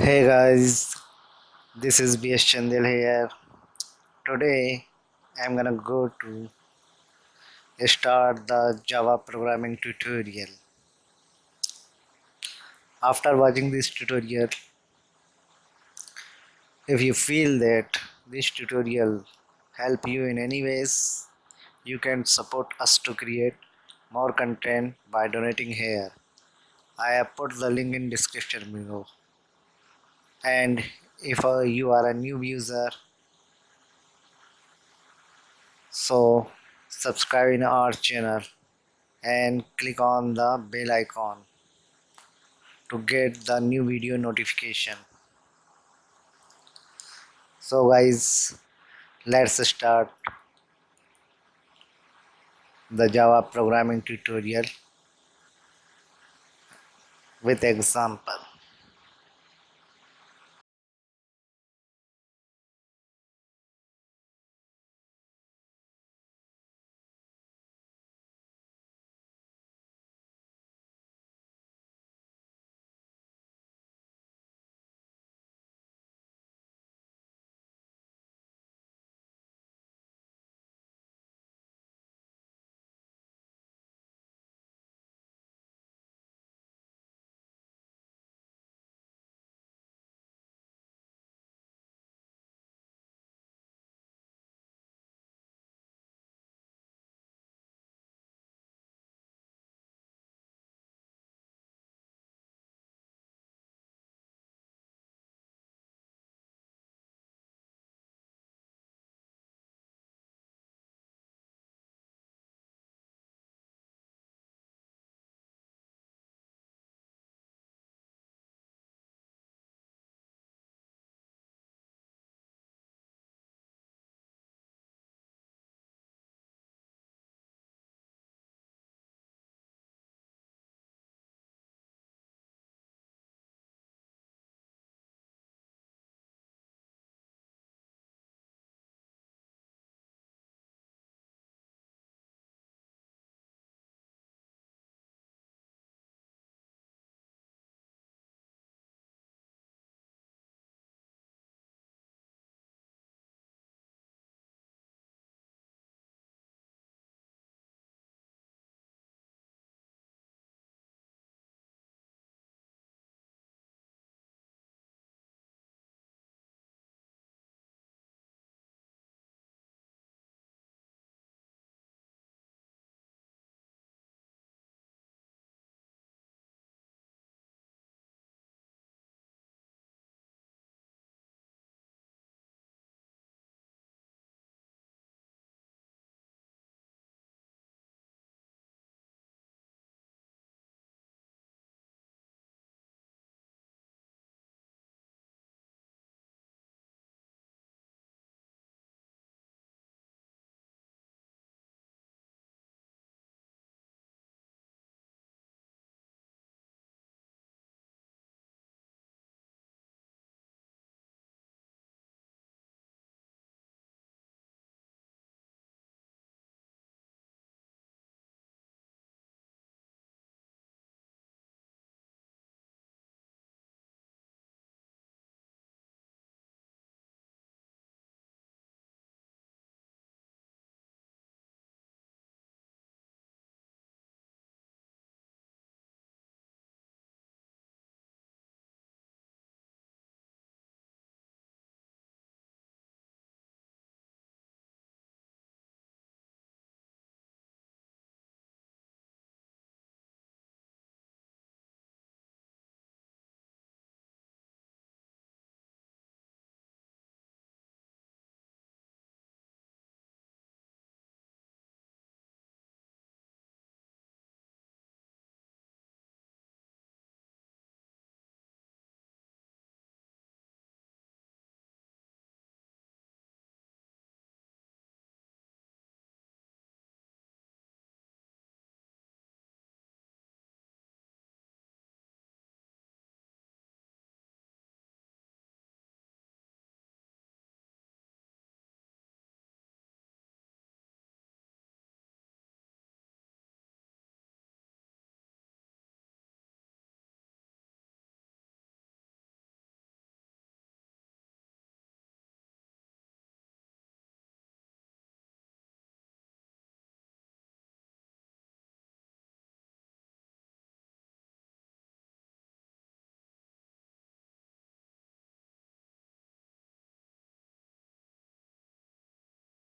Hey guys, this is BS Chandil here. Today I'm gonna go to start the Java programming tutorial. After watching this tutorial, if you feel that this tutorial help you in any ways, you can support us to create more content by donating here. I have put the link in description below. And if you are a new user, so subscribe in our channel and click on the bell icon to get the new video notification. So guys, let's start the Java programming tutorial with example.